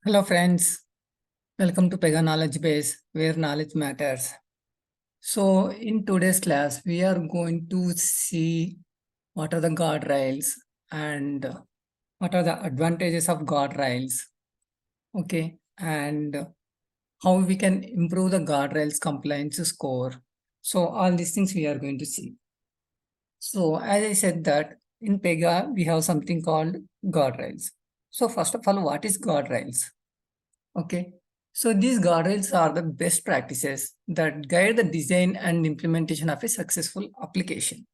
Hello friends, welcome to PEGA Knowledge Base, where knowledge matters. So in today's class, we are going to see what are the guardrails and what are the advantages of guardrails, okay, and how we can improve the guardrails compliance score. So all these things we are going to see. So as I said that in PEGA, we have something called guardrails. So first of all, what is guardrails? Okay, so these guardrails are the best practices that guide the design and implementation of a successful application.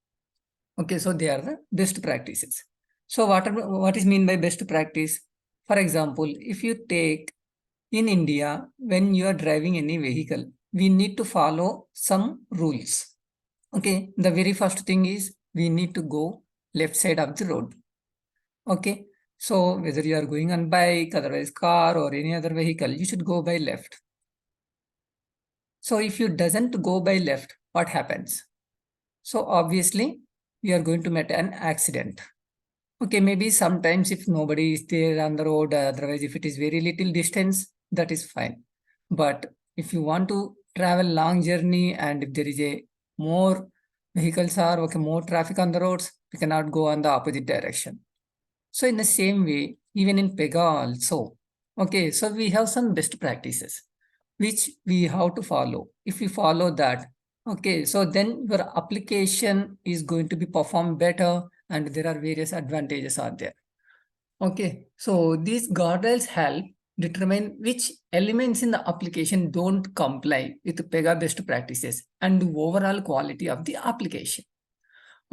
Okay, so they are the best practices. So what is mean by best practice? For example, if you take in India, when you are driving any vehicle, we need to follow some rules. Okay, the very first thing is we need to go left side of the road. Okay, so whether you are going on bike, otherwise car or any other vehicle, you should go by left. So if you doesn't go by left, what happens? So obviously you are going to meet an accident. Okay, maybe sometimes if nobody is there on the road, otherwise if it is very little distance, that is fine. But if you want to travel long journey and if there is a more vehicles are okay, more traffic on the roads, we cannot go on the opposite direction. So in the same way, even in PEGA also, okay, so we have some best practices which we have to follow. If we follow that, okay, so then your application is going to be performed better and there are various advantages are there. Okay, so these guardrails help determine which elements in the application don't comply with PEGA best practices and the overall quality of the application.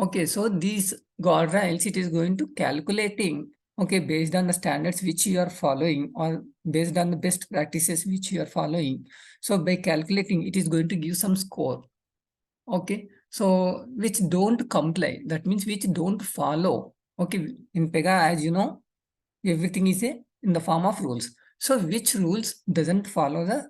Okay, so these guardrails, it is going to calculating, okay, based on the standards which you are following or based on the best practices which you are following. So by calculating, it is going to give some score. Okay, so which don't comply, that means which don't follow. Okay, in PEGA, as you know, everything is in the form of rules. So which rules doesn't follow the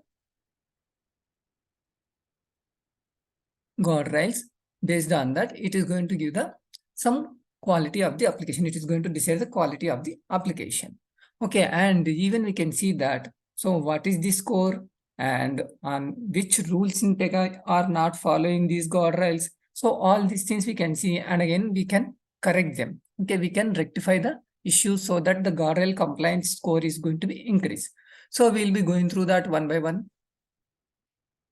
guardrails? Based on that, it is going to give the some quality of the application. It is going to decide the quality of the application. Okay, and even we can see that. So what is the score and on which rules in PEGA are not following these guardrails? So all these things we can see, and again we can correct them. Okay, we can rectify the issues so that the guardrail compliance score is going to be increased. So we'll be going through that one by one.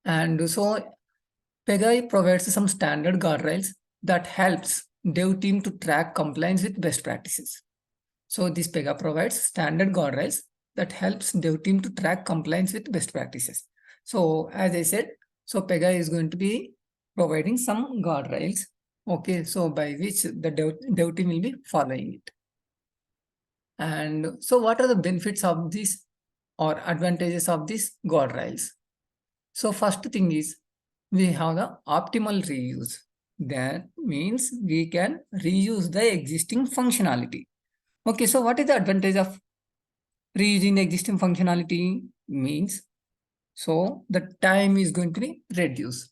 And so PEGA provides some standard guardrails that helps dev team to track compliance with best practices. So this PEGA provides standard guardrails that helps dev team to track compliance with best practices. So as I said, so PEGA is going to be providing some guardrails. Okay, so by which the dev team will be following it. And so what are the benefits of this or advantages of these guardrails? So first thing is we have the optimal reuse. That means we can reuse the existing functionality. Okay, so what is the advantage of reusing the existing functionality means? So the time is going to be reduced.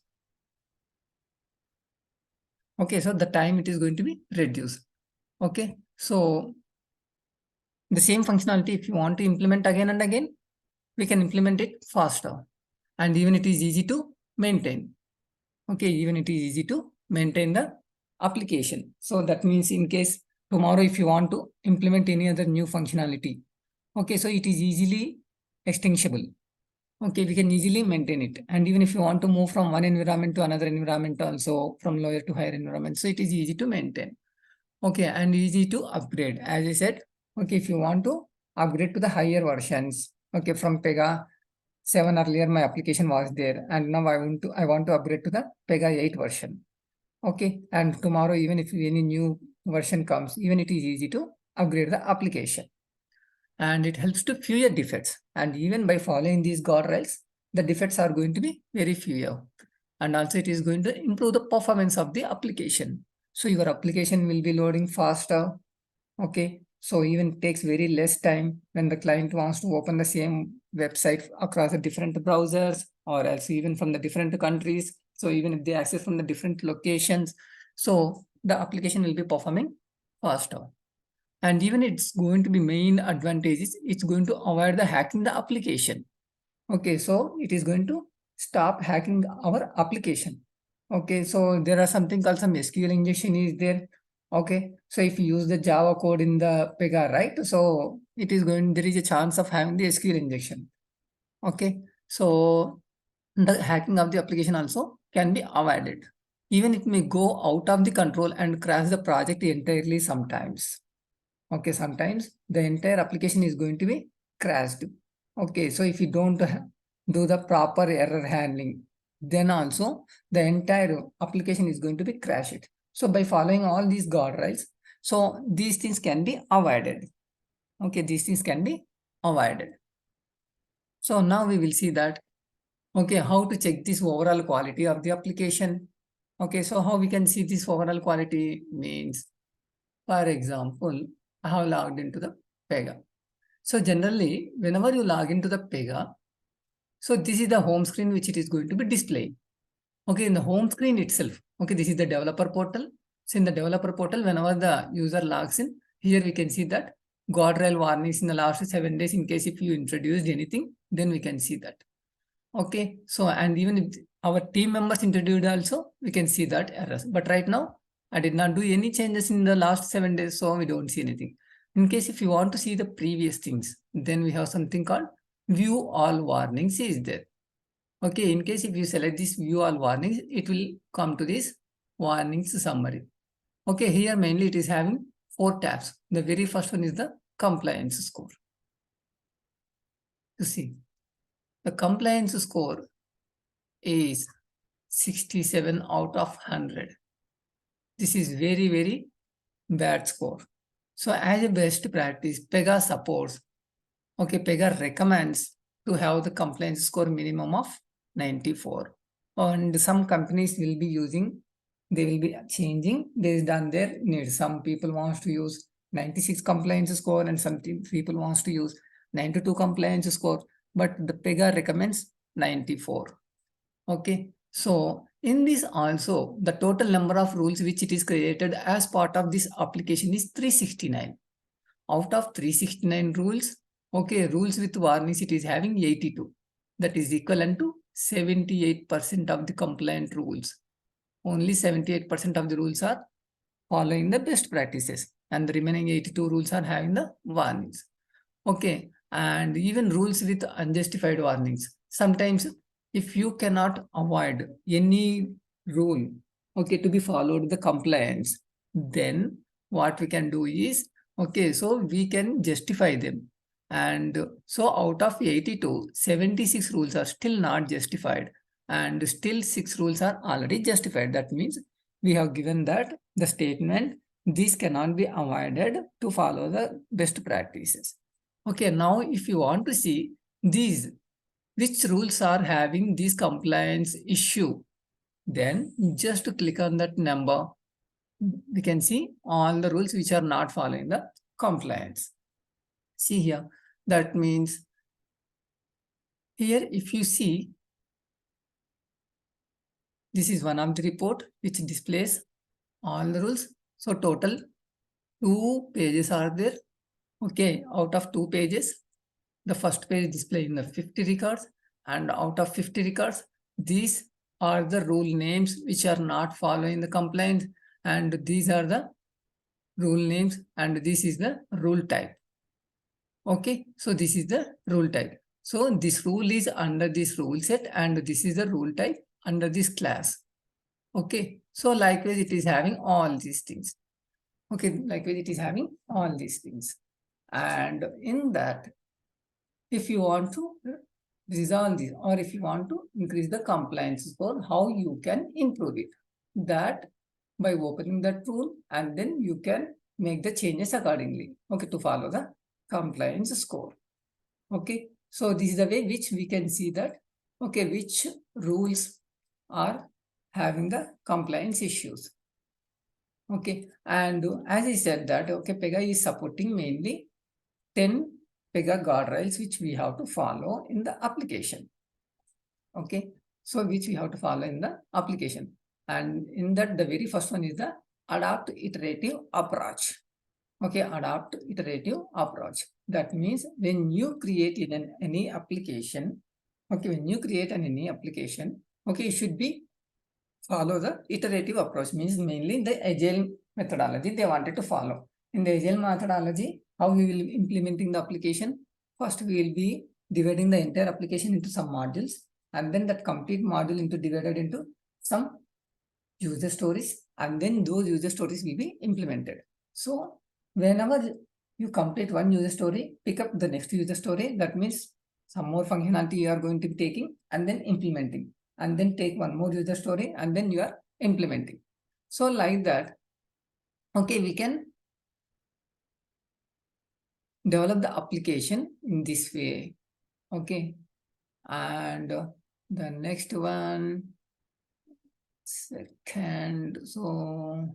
Okay, so the time it is going to be reduced. Okay, so the same functionality, if you want to implement again and again, we can implement it faster. And even it is easy to maintain. Okay, even it is easy to maintain the application. So that means in case tomorrow if you want to implement any other new functionality, okay, so it is easily extensible. Okay, we can easily maintain it. And even if you want to move from one environment to another environment also, from lower to higher environment, so it is easy to maintain. Okay, and easy to upgrade. As I said, okay, if you want to upgrade to the higher versions, okay, from PEGA 7 earlier my application was there and now I want to upgrade to the PEGA 8 version. Okay, and tomorrow even if any new version comes, even it is easy to upgrade the application. And it helps to fewer defects. And even by following these guardrails, the defects are going to be very fewer. And also it is going to improve the performance of the application. So your application will be loading faster. Okay, so even takes very less time when the client wants to open the same website across the different browsers or else even from the different countries. So even if they access from the different locations, so the application will be performing faster. And even it's going to be main advantages, it's going to avoid the hacking the application. Okay, so it is going to stop hacking our application. Okay, so there are something called some SQL injection is there. Okay, so if you use the Java code in the PEGA, right? So it is going, there is a chance of having the SQL injection. Okay, so the hacking of the application also can be avoided. Even it may go out of the control and crash the project entirely sometimes. Okay, sometimes the entire application is going to be crashed. Okay, so if you don't do the proper error handling, then also the entire application is going to be crashed. So by following all these guardrails, so these things can be avoided. Okay, these things can be avoided. So now we will see that, okay, how to check this overall quality of the application. Okay, so how we can see this overall quality means, for example, I have logged into the PEGA. So generally, whenever you log into the PEGA, so this is the home screen which it is going to be displayed. Okay, in the home screen itself, okay, this is the developer portal. So in the developer portal, whenever the user logs in, here we can see that guardrail warnings in the last 7 days in case if you introduced anything, then we can see that. Okay, so and even if our team members introduced also, we can see that errors. But right now, I did not do any changes in the last 7 days, so we don't see anything. In case if you want to see the previous things, then we have something called view all warnings is there. Okay, in case if you select this view all warnings, it will come to this warnings summary. Okay, here mainly it is having 4 tabs. The very first one is the compliance score. You see, the compliance score is 67 out of 100. This is very, very bad score. So as a best practice, PEGA supports, okay, PEGA recommends to have the compliance score minimum of 94. And some companies will be using, they will be changing based on their needs. Some people wants to use 96 compliance score and some people wants to use 92 compliance score, but the PEGA recommends 94. Okay, so in this also, the total number of rules which it is created as part of this application is 369. Out of 369 rules, okay, rules with warnings, it is having 82. That is equivalent to 78% of the compliant rules. Only 78% of the rules are following the best practices, and the remaining 82 rules are having the warnings. Okay, and even rules with unjustified warnings. Sometimes if you cannot avoid any rule, okay, to be followed the compliance, then what we can do is, okay, so we can justify them. And so out of 82, 76 rules are still not justified, and still 6 rules are already justified. That means we have given that the statement, this cannot be avoided to follow the best practices. Okay, now if you want to see these, which rules are having this compliance issue, then just to click on that number, we can see all the rules which are not following the compliance. See here, that means here if you see, this is one of the report which displays all the rules. So total 2 pages are there. Okay, out of 2 pages, the first page displaying the 50 records, and out of 50 records, these are the rule names which are not following the compliance, and these are the rule names, and this is the rule type. Okay, so this is the rule type. So this rule is under this rule set, and this is the rule type under this class. Okay, so likewise it is having all these things. Okay, likewise it is having all these things. And in that, if you want to resolve this, or if you want to increase the compliance score, how you can improve it? That by opening that rule, and then you can make the changes accordingly, okay, to follow the compliance score. Okay, so this is the way which we can see that, okay, which rules are having the compliance issues. Okay, and as I said that, okay, PEGA is supporting mainly 10 PEGA guardrails which we have to follow in the application. Okay, so which we have to follow in the application. And in that, the very first one is the adapt iterative approach. Okay, adopt iterative approach. That means when you create in any application, okay, when you create any application, okay, you should be follow the iterative approach, means mainly the agile methodology they wanted to follow. In the agile methodology, how we will implementing the application? First, we will be dividing the entire application into some modules, and then that complete module into divided into some user stories, and then those user stories will be implemented. So whenever you complete one user story, pick up the next user story. That means some more functionality you are going to be taking and then implementing, and then take one more user story and then you are implementing. So like that, okay, we can develop the application in this way. Okay, and the next one, second, so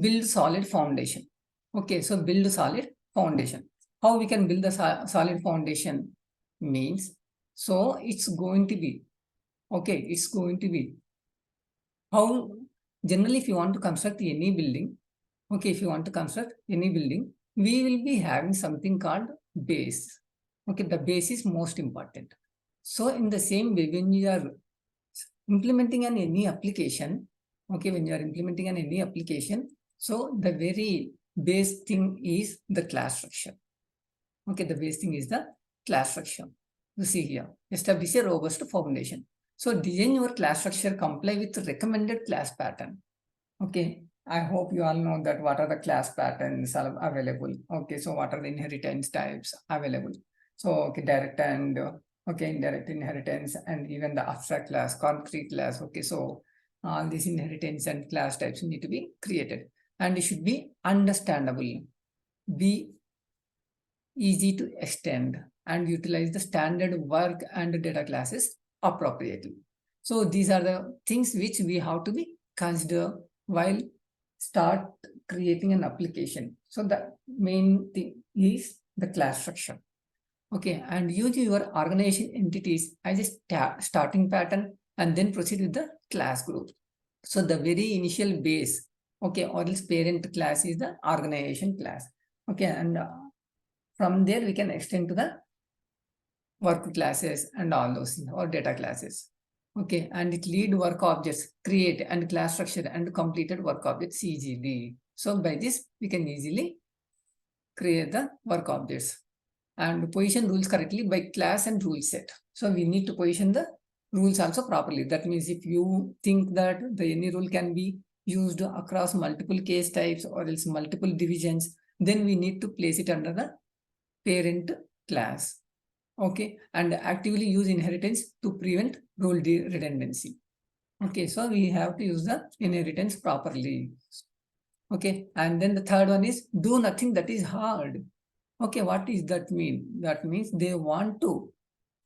build solid foundation. Okay, so build solid foundation. How we can build the solid foundation means, so it's going to be, okay, it's going to be how generally if you want to construct any building, okay, if you want to construct any building, we will be having something called base. Okay, the base is most important. So in the same way, when you are implementing an any application, okay, when you are implementing an any application, so the very base thing is the class structure. Okay, the base thing is the class structure. You see here, establish a robust foundation. So design your class structure comply with recommended class pattern. Okay, I hope you all know that what are the class patterns are available. Okay, so what are the inheritance types available? So okay, direct and okay, indirect inheritance, and even the abstract class, concrete class. Okay, so all these inheritance and class types need to be created, and it should be understandable, be easy to extend, and utilize the standard work and data classes appropriately. So these are the things which we have to be consider while start creating an application. So the main thing is the class structure. Okay, and use your organization entities as a starting pattern, and then proceed with the class group. So the very initial base, okay, or else parent class is the organization class. Okay, and from there we can extend to the work classes and all those things, or data classes. Okay, and it lead work objects, create and class structure and completed work objects easily. So by this we can easily create the work objects and position rules correctly by class and rule set. So we need to position the rules also properly. That means if you think that the any rule can be used across multiple case types or else multiple divisions, then we need to place it under the parent class. Okay, and actively use inheritance to prevent rule redundancy. Okay, so we have to use the inheritance properly. Okay, and then the third one is do nothing that is hard. Okay, what does that mean? That means they want to,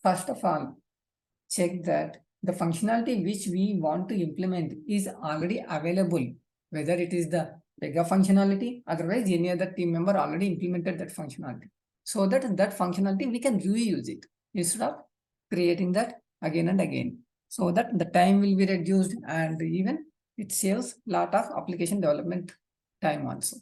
first of all, check that the functionality which we want to implement is already available, whether it is the PEGA functionality, otherwise any other team member already implemented that functionality. So that that functionality we can reuse it instead of creating that again and again. So that the time will be reduced, and even it saves a lot of application development time also.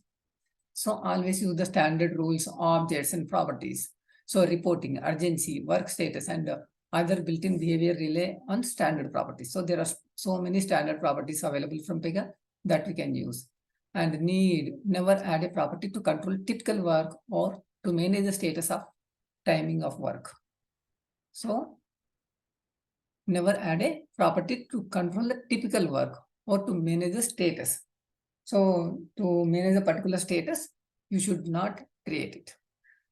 So always use the standard rules, objects, and properties. So reporting, urgency, work status, and other built-in behavior rely on standard properties. So there are so many standard properties available from PEGA that we can use. And need never add a property to control typical work or to manage the status of timing of work. So never add a property to control the typical work or to manage the status. So to manage a particular status, you should not create it.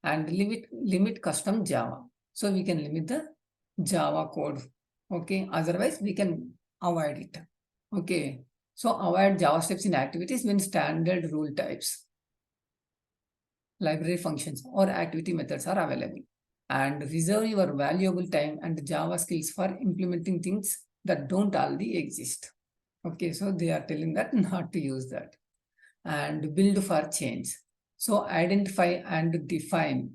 And limit custom Java. So we can limit the Java code. Okay, otherwise we can avoid it. Okay, so avoid Java steps in activities when standard rule types, library functions, or activity methods are available. And reserve your valuable time and Java skills for implementing things that don't already exist. Okay, so they are telling that not to use that. And build for change. So identify and define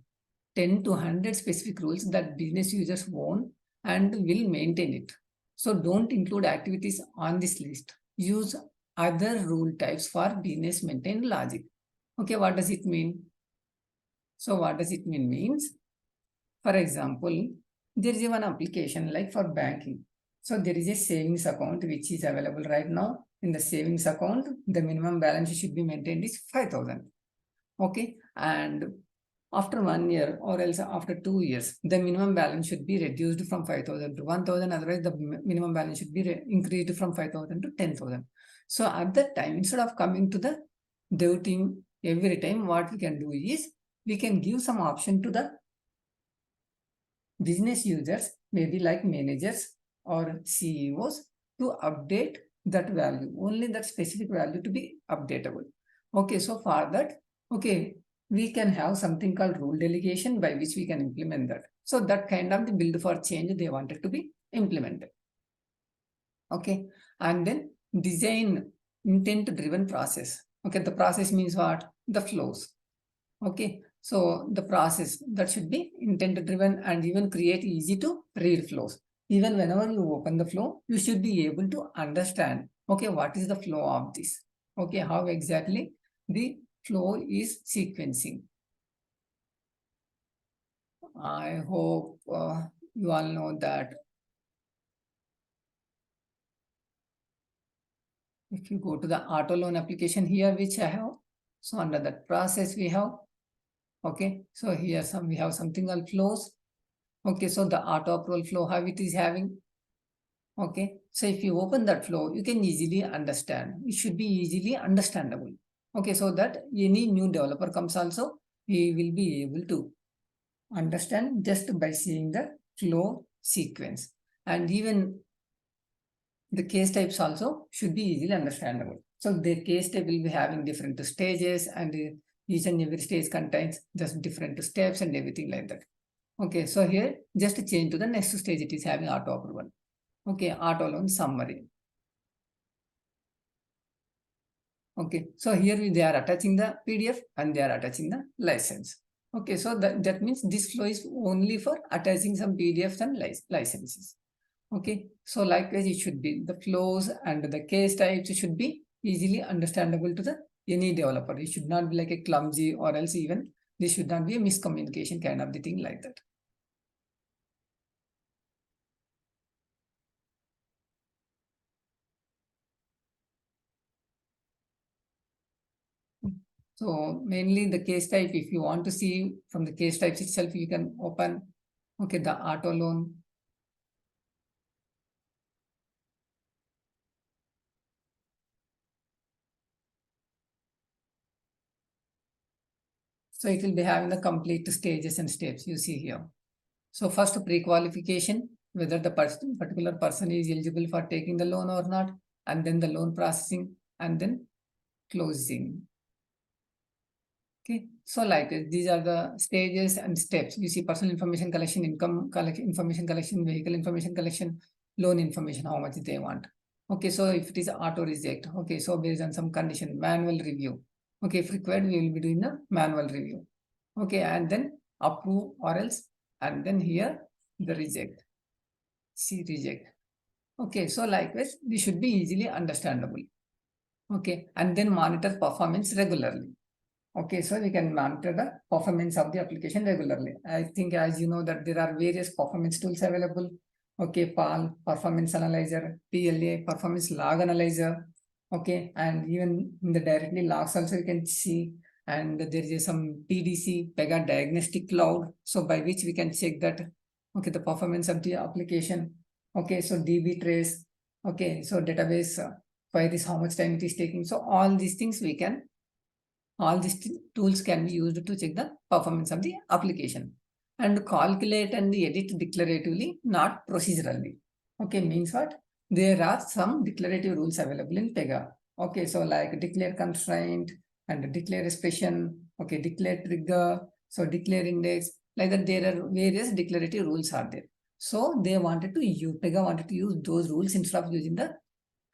10 to 100 specific rules that business users own and will maintain it. So don't include activities on this list. Use other rule types for business maintained logic. Okay, what does it mean? So what does it mean means, for example, there is one application like for banking. So there is a savings account which is available right now. In the savings account, the minimum balance should be maintained is 5,000. Okay, and after 1 year or else after 2 years, the minimum balance should be reduced from 5,000 to 1,000. Otherwise, the minimum balance should be increased from 5,000 to 10,000. So at that time, instead of coming to the dev team every time, what we can do is we can give some option to the business users, maybe like managers or CEOs, to update that value, only that specific value to be updatable. Okay, so for that, okay, we can have something called rule delegation by which we can implement that. So that kind of the build for change they wanted to be implemented. Okay, and then design intent driven process. Okay, the process means what? The flows. Okay, so the process that should be intent driven and even create easy to read flows. Even whenever you open the flow, you should be able to understand, okay, what is the flow of this? Okay, how exactly the flow is sequencing. I hope you all know that. If you go to the auto loan application here, which I have, so under that process we have, okay, so here we have something called flows. Okay, so the auto approval flow, how it is having. Okay, so if you open that flow, you can easily understand. It should be easily understandable. Okay, so that any new developer comes also, he will be able to understand just by seeing the flow sequence. And even the case types also should be easily understandable. So the case type will be having different stages, and each and every stage contains just different steps and everything like that. Okay, so here just change to the next stage, it is having auto approval. Okay, auto loan summary. Okay, so here they are attaching the PDF and they are attaching the license. Okay, so that means this flow is only for attaching some PDFs and licenses. Okay, so likewise it should be the flows and the case types should be easily understandable to the any developer. It should not be like a clumsy, or else even this should not be a miscommunication kind of the thing like that. So mainly the case type, if you want to see from the case types itself, you can open, okay, the auto loan. So it will be having the complete stages and steps you see here. So first pre-qualification, whether the particular person is eligible for taking the loan or not, and then the loan processing, and then closing. Okay, so like these are the stages and steps. You see personal information collection, income information collection, vehicle information collection, loan information, how much they want. Okay, so if it is auto reject, okay, so based on some condition, manual review. Okay, if required, we will be doing the manual review. Okay, and then approve or else, and then here the reject. See reject. Okay, so likewise, this should be easily understandable. Okay, and then monitor performance regularly. Okay, so we can monitor the performance of the application regularly. I think, as you know, that there are various performance tools available. Okay, PAL, Performance Analyzer, PLA, Performance Log Analyzer. Okay, and even in the directly logs also you can see, and there is some PDC, PEGA Diagnostic Cloud, so by which we can check that, okay, the performance of the application. Okay, so DB trace. Okay, so database queries, how much time it is taking. So all these things we can, all these tools can be used to check the performance of the application, and calculate and edit declaratively, not procedurally. Okay, means what? There are some declarative rules available in PEGA. Okay, so like declare constraint and declare expression. Okay, declare trigger. So declare index. Like that, there are various declarative rules are there. So they wanted to use, PEGA wanted to use those rules instead of using the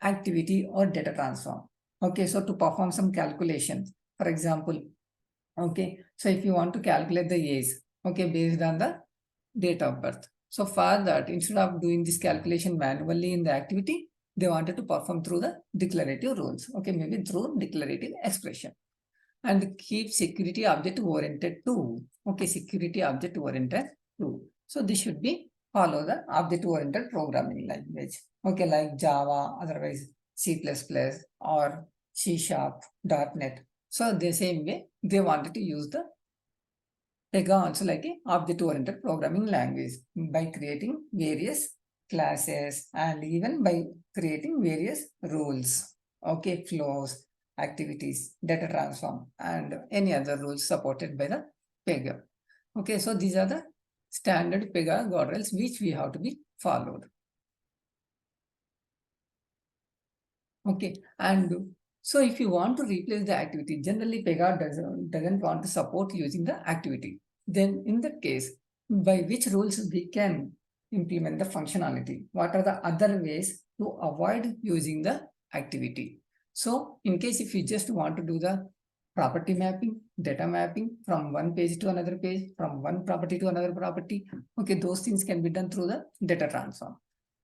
activity or data transform. Okay, so to perform some calculations, for example, okay, so if you want to calculate the age, okay, based on the date of birth. So for that, instead of doing this calculation manually in the activity, they wanted to perform through the declarative rules, okay, maybe through declarative expression. And keep security object oriented too. Okay, security object oriented too. So this should be follow the object oriented programming language. Okay, like Java, otherwise C++ or C Sharp, .NET. So the same way they wanted to use the PEGA also like a object oriented programming language by creating various classes and even by creating various rules. Okay, flows, activities, data transform, and any other rules supported by the PEGA. Okay, so these are the standard PEGA guardrails which we have to be followed. Okay, and so if you want to replace the activity, generally PEGA doesn't want to support using the activity. Then in that case, by which rules we can implement the functionality? What are the other ways to avoid using the activity? So in case if you just want to do the property mapping, data mapping from one page to another page, from one property to another property, okay, those things can be done through the data transform.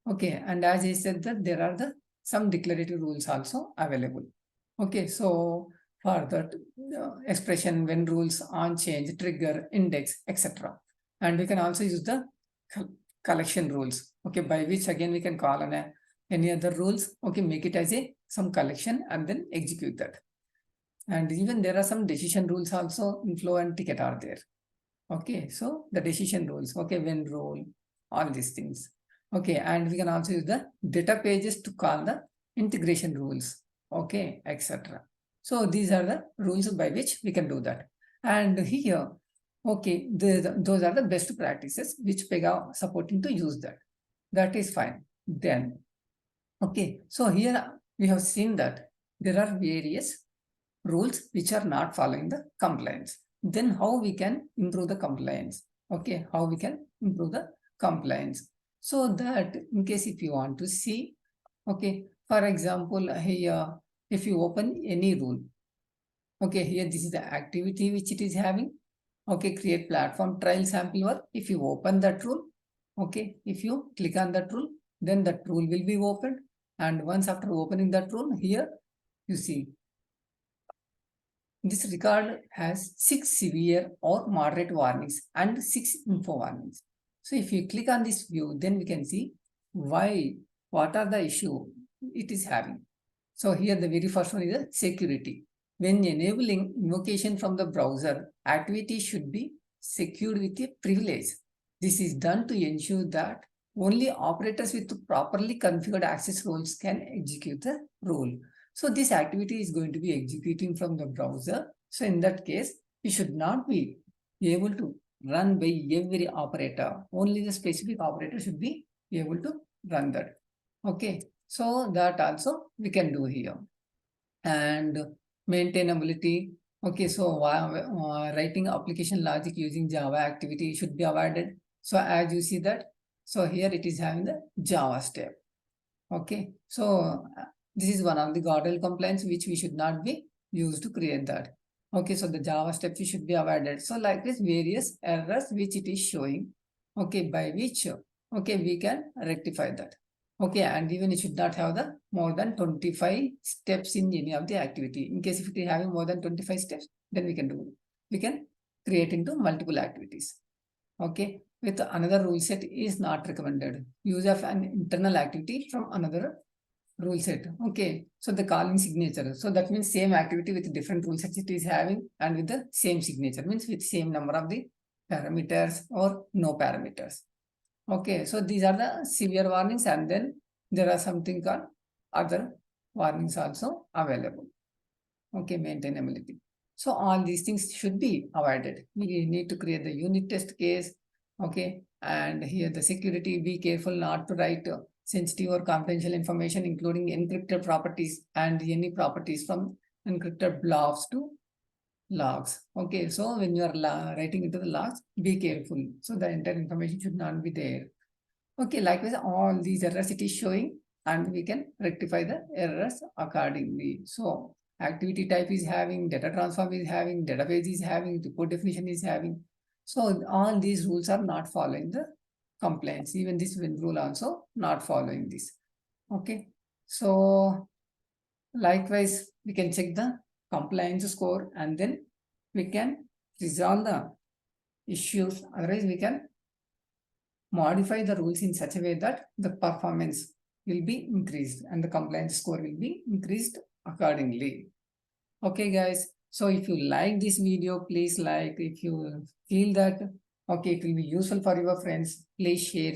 Okay, and as I said that there are the some declarative rules also available. Okay, so for that expression when rules on change, trigger, index, etc. And we can also use the collection rules. Okay, by which again we can call on any other rules. Okay, make it as a some collection and then execute that. And even there are some decision rules also in flow and ticket are there. Okay, so the decision rules. Okay, when rule, all these things. Okay, and we can also use the data pages to call the integration rules, okay, etc. So these are the rules by which we can do that. And here, okay, those are the best practices which PEGA supporting to use that. That is fine. Then, okay, so here we have seen that there are various rules which are not following the compliance. Then how we can improve the compliance? Okay, how we can improve the compliance? So that in case if you want to see, okay, for example, here, if you open any rule, okay, here this is the activity which it is having. Okay, create platform trial sample work. If you open that rule, okay, if you click on that rule, then that rule will be opened. And once after opening that rule, here you see this record has 6 severe or moderate warnings and 6 info warnings. So if you click on this view, then we can see what are the issue it is having. So here the very first one is the security. When enabling invocation from the browser, activity should be secured with a privilege. This is done to ensure that only operators with properly configured access roles can execute the rule. So this activity is going to be executing from the browser. So in that case, it should not be able to run by every operator. Only the specific operator should be able to run that. Okay, so that also we can do here. And maintainability. Okay, so writing application logic using Java activity should be avoided. So as you see that, so here it is having the Java step. Okay, so this is one of the guardrail compliance which we should not be used to create that. Okay, so the Java steps should be avoided. So like this various errors which it is showing, okay, by which, okay, we can rectify that. Okay, and even it should not have the more than 25 steps in any of the activity. In case if it is having more than 25 steps, then we can do it. We can create into multiple activities. Okay, with another rule set is not recommended. Use of an internal activity from another rule set. Okay, so the calling signature. So that means same activity with different rule sets it is having and with the same signature, means with same number of the parameters or no parameters. Okay, so these are the severe warnings, and then there are something called other warnings also available. Okay, maintainability. So all these things should be avoided. We need to create the unit test case. Okay, and here the security, be careful not to write sensitive or confidential information, including encrypted properties and any properties from encrypted blobs to logs. Okay, so when you are writing into the logs, be careful. So the entire information should not be there. Okay, likewise, all these errors it is showing, and we can rectify the errors accordingly. So activity type is having, data transform is having, database is having, report definition is having. So all these rules are not following the compliance. Even this win rule also not following this. Okay. So likewise, we can check the compliance score and then we can resolve the issues. Otherwise, we can modify the rules in such a way that the performance will be increased and the compliance score will be increased accordingly. Okay, guys. So if you like this video, please like. If you feel that okay, it will be useful for your friends, please share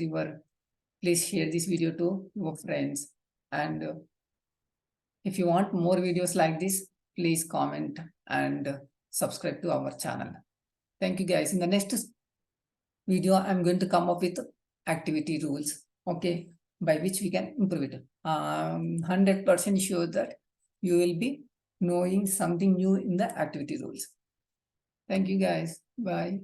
this video to your friends. And if you want more videos like this, please comment and subscribe to our channel. Thank you, guys. In the next video, I'm going to come up with activity rules, okay, by which we can improve it. 100% sure that you will be knowing something new in the activity rules. Thank you, guys. Bye.